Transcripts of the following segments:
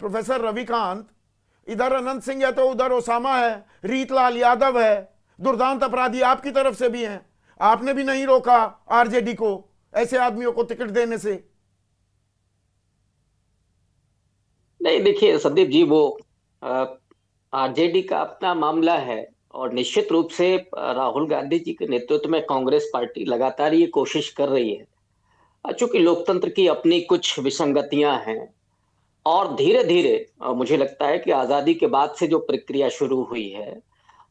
Professor Ravikant, इधर अनंत सिंह है तो उधर ओसामा है, रीतलाल यादव है, दुर्दांत अपराधी आपकी तरफ से भी हैं। आपने भी नहीं रोका आरजेडी को ऐसे आदमियों को टिकट देने से। नहीं, देखिए संदीप जी, वो आरजेडी का अपना मामला है। और निश्चित रूप से राहुल गांधी जी के नेतृत्व में कांग्रेस पार्टी लगातार ये कोशिश कर रही है। चूंकि लोकतंत्र की अपनी कुछ विसंगतियां हैं, और धीरे धीरे मुझे लगता है कि आजादी के बाद से जो प्रक्रिया शुरू हुई है,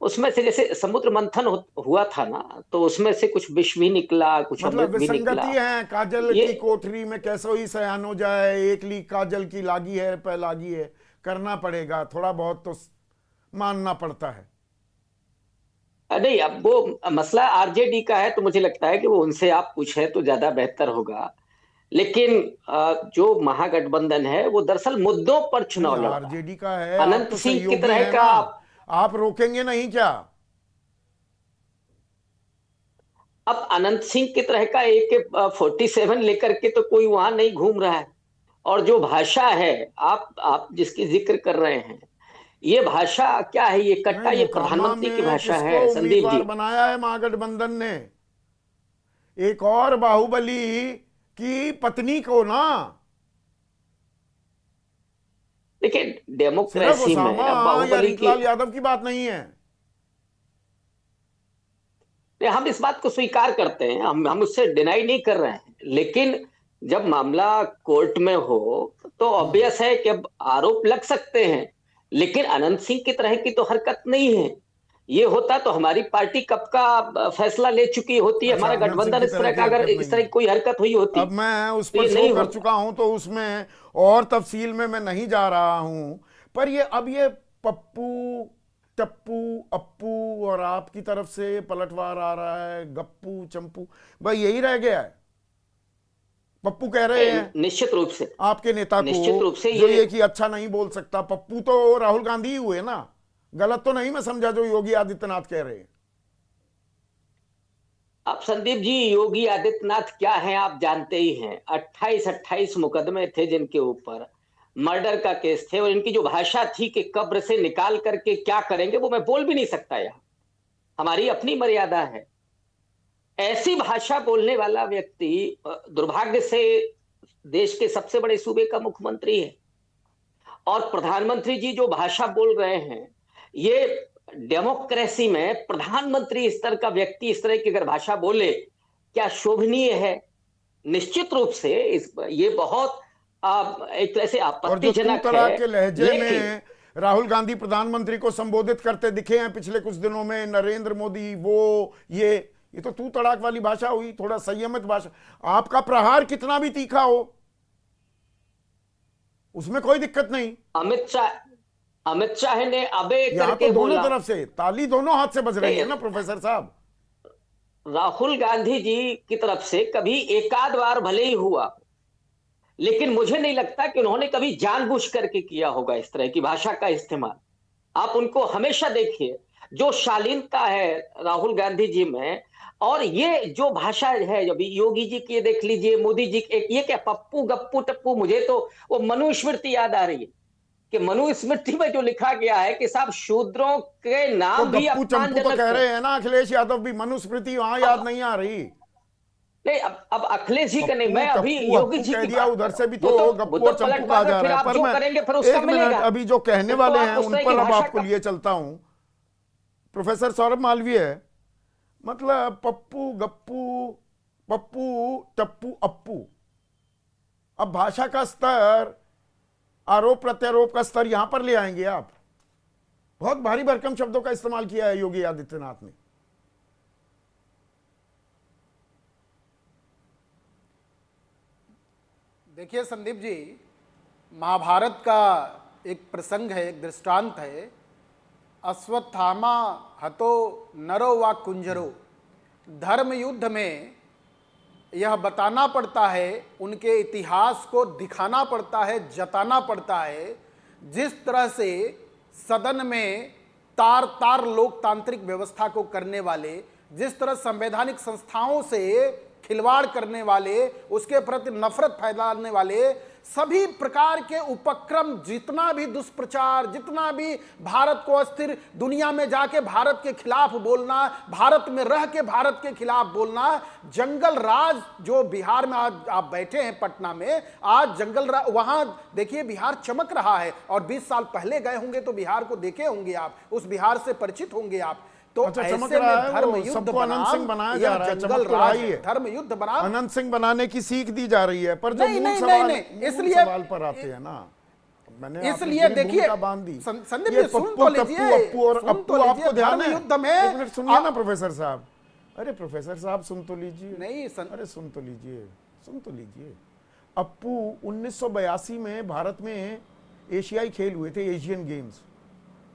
उसमें से जैसे समुद्र मंथन हुआ था ना, तो उसमें से कुछ विष भी निकला, कुछ मतलब अमृत भी विसंगति निकला। है, काजल ये की कोठरी में कैसे ही सयान हो जाए, एक लीक काजल की लागी है पे लागी है, करना पड़ेगा, थोड़ा बहुत तो मानना पड़ता है। नहीं, अब वो मसला आरजेडी का है, तो मुझे लगता है कि वो उनसे आप पूछें तो ज्यादा बेहतर होगा। लेकिन जो महागठबंधन है वो दरअसल मुद्दों पर नहीं, चुनाव लड़ रहा है। आरजेडी का है, आप अनंत तो सिंह की सहयोगी तरह हैं का ना, आप रोकेंगे नहीं क्या? अब अनंत सिंह की तरह का AK-47 लेकर के तो कोई वहां नहीं घूम रहा है। और जो भाषा है, आप जिसकी जिक्र कर रहे हैं, ये भाषा क्या है? ये नहीं, कट्टा, ये मोकामा प्रधानमंत्री की में भाषा किसको है संदीप उम्मीदवार जी। बनाया है महागठबंधन ने? एक और बाहुबली की पत्नी को ना। देखिए, सिर्फ डेमोक्रेसी में ओसामा अब या बाहुबली की, रीतलाल यादव की बात नहीं है। हम इस बात को स्वीकार करते हैं, हम उससे डिनाई नहीं कर रहे हैं। लेकिन जब मामला कोर्ट में हो, तो हम्म। ऑब्वियस है कि अब आरोप लग सकते हैं। लेकिन अनंत सिंह की तरह की तो हरकत नहीं है। ये होता तो हमारी पार्टी कब का फैसला ले चुकी होती है, अच्छा, हमारा अनंत सिंह गठबंधन की इस तरह तरह की का, अगर हरकत इस नहीं तरह की है। कोई हरकत हुई होती अब मैं उस तो पर ये शो नहीं कर होता। चुका हूं तो उसमें और तफसील में मैं नहीं जा रहा हूं। पर ये अब ये पप्पू, टप्पू, अप्पू और आपकी तरफ से पलटवार आ रहा है, गप्पू चंपू, भाई यही रह गया है। पप्पू कह रहे हैं निश्चित रूप से, आपके नेता को, निश्चित रूप से जो ये, ये कि अच्छा नहीं बोल सकता। पप्पू तो राहुल गांधी ही हुए ना, गलत तो नहीं मैं समझा जो योगी आदित्यनाथ कह रहे हैं? अब संदीप जी, योगी आदित्यनाथ क्या है आप जानते ही हैं। 28-28 मुकदमे थे जिनके ऊपर, मर्डर का केस थे। और इनकी जो भाषा थी कि कब्र से निकाल करके क्या करेंगे, वो मैं बोल भी नहीं सकता यार, हमारी अपनी मर्यादा है। ऐसी भाषा बोलने वाला व्यक्ति दुर्भाग्य से देश के सबसे बड़े सूबे का मुख्यमंत्री है। और प्रधानमंत्री जी जो भाषा बोल रहे हैं, ये डेमोक्रेसी में प्रधानमंत्री स्तर का व्यक्ति इस तरह की अगर भाषा बोले, क्या शोभनीय है? निश्चित रूप से ये बहुत एक तरह से और जो तू आपत्तिजनक है। तड़ाक के लहजे लेकिन में राहुल गांधी प्रधानमंत्री को संबोधित करते दिखे हैं पिछले कुछ दिनों में, नरेंद्र मोदी, वो ये तो तू तड़ाक वाली भाषा हुई, थोड़ा संयमित भाषा। आपका प्रहार कितना भी तीखा हो, उसमें कोई दिक्कत नहीं। अमित शाह अमित शाह ने अबे यहां तो करके दोनों बोला। तरफ से ताली दोनों हाथ से बज रही है नहीं, ना प्रोफेसर साहब। राहुल गांधी जी की तरफ से कभी एकाध बार भले ही हुआ, लेकिन मुझे नहीं लगता कि उन्होंने कभी जानबूझ करके किया होगा इस तरह की भाषा का इस्तेमाल। आप उनको हमेशा देखिए, जो शालीनता है राहुल गांधी जी में। और ये जो भाषा है, अभी योगी जी की देख लीजिए, मोदी जी की, ये क्या पप्पू गप्पू टप्पू, मुझे तो वो मनुस्मृति याद आ रही है कि मनुस्मृति में जो लिखा गया है कि साहब शूद्रों के तो नाम भी गप्पू चंपू तो अपमानजनक कह है। रहे हैं ना अखिलेश यादव भी, मनुस्मृति वहां याद अब नहीं आ रही। नहीं, अब अखिलेश जी का नहीं, पप्पू मैं अभी टप्पू योगी हप्पू जी कह की दिया, बात कर उधर रहा से हूं। भी वो तो तो वो गप्पू तो और चंपू कहा पलटवार है, जा फिर रहा है। आप पर जो मैं करेंगे फिर उसका एक मिनट, मिलेगा। अभी जो कहने फिर तो वाले आप हैं उस उन तरह की पर अब भाषा आपको का, लिए चलता हूं। प्रोफेसर सौरभ मालवीय, मतलब पप्पू गप्पू, पप्पू टप्पू अप्पू, अब भाषा का स्तर, आरोप प्रत्यारोप का स्तर यहां पर ले आएंगे आप? बहुत भारी भरकम शब्दों का इस्तेमाल किया है योगी आदित्यनाथ ने। देखिए संदीप जी, महाभारत का एक प्रसंग है, एक दृष्टांत है। अश्वत्थामा हतो नरो वा कुंजरो। धर्म युद्ध में यह बताना पड़ता है, उनके इतिहास को दिखाना पड़ता है, जताना पड़ता है। जिस तरह से सदन में तार तार लोकतांत्रिक व्यवस्था को करने वाले, जिस तरह संवैधानिक संस्थाओं से खिलवाड़ करने वाले, उसके प्रति नफरत फैलाने वाले सभी प्रकार के उपक्रम, जितना भी दुष्प्रचार, जितना भी भारत को अस्थिर, दुनिया में जाके भारत के खिलाफ बोलना, भारत में रह के भारत के खिलाफ बोलना, जंगल राज जो बिहार में आज आप बैठे हैं पटना में, आज जंगल राज वहां देखिए बिहार चमक रहा है। और 20 साल पहले गए होंगे तो बिहार को देखे होंगे आप, उस बिहार से परिचित होंगे आप। तो अच्छा, ऐसे चमक में रहा है, धर्म वो युद्ध सबको अनंत सिंह बनाया जा रहा है, जंगल चमक तो राज रही है। धर्म युद्ध बनाम अनंत सिंह बनाने की सीख दी जा रही है, पर जो नहीं, मूल नहीं, सवाल नहीं, मूल इसलिए सवाल पर आते हैं ना, मैंने इसलिए आपकी देखिए भूमिका बांध दी। संदीप ये जी, सुन पप्पू, तो टप्पू, लीजिए, अप्पू और सुन अप्पू तो लीजिए, आपको ध्यान धर्म है? युद्ध में एक मिनट सुनिए ना प्रोफेसर साहब। अरे प्रोफेसर साहब सुन तो लीजिए। नहीं, अरे सुन तो लीजिए, सुन तो लीजिए। अप्पू 1982 में भारत में एशियाई खेल हुए थे, एशियन गेम्स।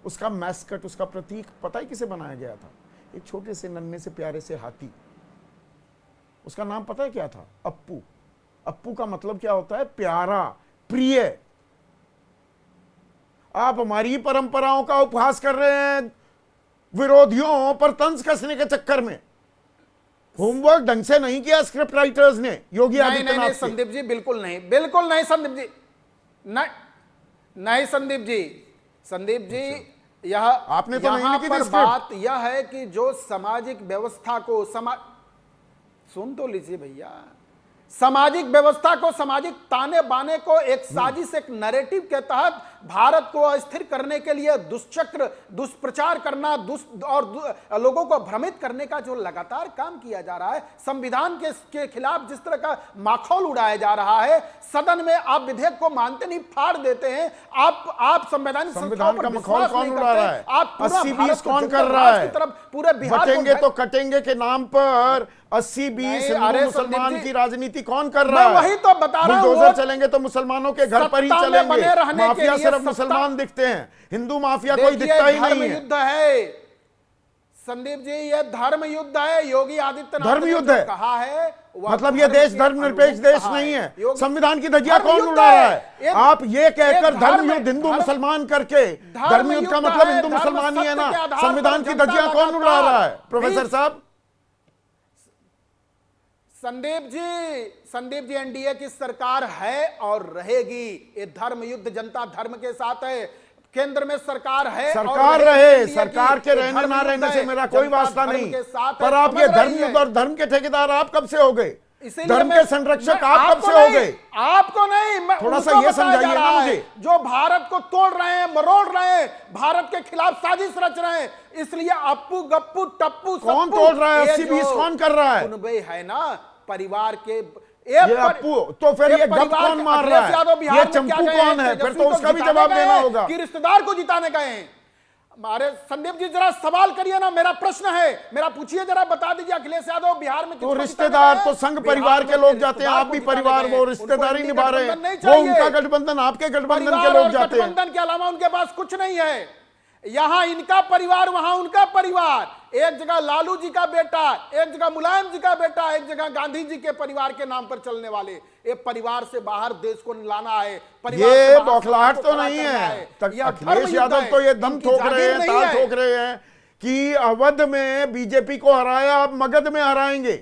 उसका मैस्कट, उसका प्रतीक पता है किसे बनाया गया था? एक छोटे से नन्हे से प्यारे से हाथी। उसका नाम पता है क्या था? अप्पू। अप्पू का मतलब क्या होता है? प्यारा, प्रिय। आप हमारी परंपराओं का उपहास कर रहे हैं विरोधियों पर तंज कसने के चक्कर में। होमवर्क ढंग से नहीं किया स्क्रिप्ट राइटर्स ने योगी नहीं, नहीं, आदित्यनाथ नहीं से। संदीप जी, बिल्कुल नहीं, बिल्कुल नहीं संदीप जी, नहीं, नहीं संदीप जी, संदीप जी, यह आपने तो नहीं यहाँ लिखी थी पर स्क्रिप्ट। बात यह है कि जो सामाजिक व्यवस्था को सुन तो लीजिए भैया, सामाजिक व्यवस्था को, सामाजिक ताने बाने को एक साजिश, एक नैरेटिव के तहत भारत को अस्थिर करने के लिए दुष्चक्र, दुष्प्रचार करना, और लोगों को भ्रमित करने का जो लगातार काम किया जा रहा है, संविधान के खिलाफ जिस तरह का माखौल उड़ाया जा रहा है, सदन में आप विधेयक को मानते नहीं, फाड़ देते हैं, आप संवैधानिक संस्थाओं पर का माहौल विश्वास कौन नहीं उड़ा करते, रहा है? आप पूरा 80-20 भारत को कौन कर जंगल रहा राज है? की तरफ पूरे बिहार बटेंगे को तो कटेंगे के नाम पर 80-20 नहीं, हिंदू अरे मुसलमान संदीप जी, की राजनीति कौन कर मैं रहा है? वही तो बता रहा हूं, बुलडोजर वो चलेंगे तो मुसलमानों के घर पर ही सत्ता में बने चलेंगे। रहने के माफिया लिए सिर्फ सत्ता- मुसलमान दिखते हैं, हिंदू माफिया कोई देखिए, दिखता ही नहीं धर्म है। युद्ध है संदीप जी, ये धर्म युद्ध है। योगी आदित्यनाथ धर्म ने युद्ध जो है। कहा है, वह मतलब ये देश के धर्मनिरपेक्ष अनुरूप देश कहा नहीं है, योगी- संविधान की धज्जियां धर्म कौन युद्ध उड़ा रहा है? ये- आप ये कहकर ये धर्म युद्ध हिंदू मुसलमान करके, धर्म युद्ध का युद्ध मतलब है, हिंदू धर्म मुसलमान ही है सत्य ना? के आधार संविधान पर की जनता धज्जियां कौन उड़ा लगातार रहा है प्रोफेसर भी- साहब? संदीप जी एनडीए की सरकार है और रहेगी। ये धर्म युद्ध जनता धर्म के साथ है, केंद्र में सरकार है, सरकार और रहे, एनडीए की। सरकार के ये रहने धर्म ना युद्ध रहने से है, मेरा कोई जनता वास्ता धर्म नहीं, के साथ है, पर आप समझ ये रही धर्म है। युद्ध और धर्म के ठेकेदार आप कब से हो गए? इसीलिए धर्म मैं- के संरक्षक मैं आप कब आपको से हो नहीं- गए? आपको नहीं, मैं थोड़ा सा उनको ये बताया समझाइए जा ना रहा है, मुझे। जो भारत को तोड़ रहे हैं, मरोड़ रहे हैं, भारत के खिलाफ साजिश रच रहे हैं, इसलिए अप्पू गप्पू टप्पू कौन सप्पू, तोड़ रहा है? ये 80-20 जो कौन कर रहा है? कुनबे है ना परिवार के, ये अप्पू, तो फिर ये गप कौन मार रहा है? ये चंपू कौन है? फिर तो उसका भी जवाब देना होगा। कि रिश्तेदार को जिताने गए हैं। अरे संदीप जी जरा सवाल करिए ना, मेरा प्रश्न है, मेरा पूछिए, जरा बता दीजिए अखिलेश यादव बिहार में तो किसको रिश्तेदार जिताने तो गए? संघ बिहार परिवार के में लोग जाते हैं, रिश्तेदार आप को भी जिताने परिवार गए। वो उनको रिश्तेदारी इंडी निभा रहे गठबंधन नहीं हैं, वो चाहिए। उनका गठबंधन, आपके गठबंधन के परिवार लोग और जाते हैं। गठबंधन के अलावा उनके पास कुछ नहीं है। यहां इनका परिवार, वहां उनका परिवार, एक जगह लालू जी का बेटा, एक जगह मुलायम जी का बेटा, एक जगह गांधी जी के परिवार के नाम पर चलने वाले। ये परिवार से बाहर देश को लाना है, परिवार से ये बाहर बौखलाहट समाज तो को खड़ा नहीं करना है। यह अखिलेश धर्म यादव युद्ध तो है। ये दम इनकी ठोक रहे जागीर हैं, नहीं ताल है। ठोक रहे हैं कि अवध में बीजेपी को हराया, अब मगध में हराएंगे।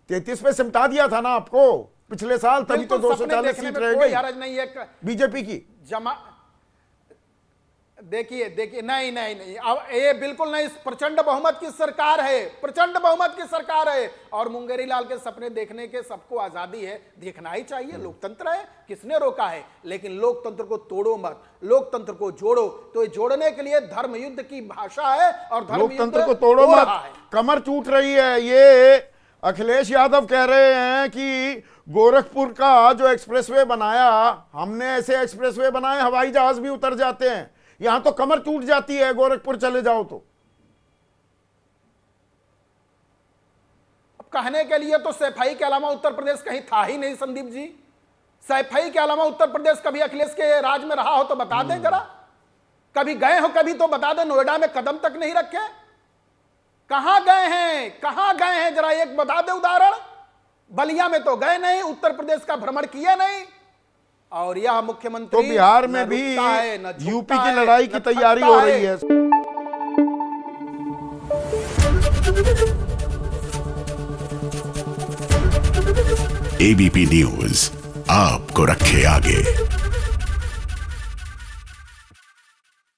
33 पे सिमटा दिया था ना आपको पिछले साल, तभी तो बिल्कुल, 240 सपने सीट देखने रह में कोई गई हरज नहीं है। बीजेपी की। जमा देखिए नहीं नहीं नहीं, अब ये बिल्कुल नहीं, प्रचंड बहुमत की सरकार है, प्रचंड बहुमत की सरकार है, और मुंगेरी लाल के सपने देखने के सबको आजादी है, देखना ही चाहिए, लोकतंत्र है, किसने रोका है? लेकिन लोकतंत्र को तोड़ो मत, लोकतंत्र को जोड़ो। तो ये जोड़ने के लिए धर्म युद्ध की भाषा है, और धर्म लोकतंत्र युद्ध को तोड़ो हो मत, रहा है। कमर टूट रही है। ये अखिलेश यादव कह रहे हैं कि गोरखपुर का जो एक्सप्रेसवे बनाया हमने, ऐसे एक्सप्रेसवे बनाए हवाई जहाज भी उतर जाते हैं, यहां तो कमर टूट जाती है गोरखपुर चले जाओ तो। अब कहने के लिए तो सैफई के अलावा उत्तर प्रदेश कहीं था ही नहीं संदीप जी। सैफई के अलावा उत्तर प्रदेश कभी अखिलेश के राज में रहा हो तो बता दें जरा, कभी गए हो कभी तो बता दें, नोएडा में कदम तक नहीं रखे, कहां गए हैं, कहां गए हैं, जरा एक बता दे उदाहरण। बलिया में तो गए नहीं, उत्तर प्रदेश का भ्रमण किए नहीं, और यह मुख्यमंत्री तो बिहार में न भी रुकता है, न झुकता यूपी की है, लड़ाई की न तैयारी थकता हो रही है। एबीपी न्यूज आपको रखे आगे।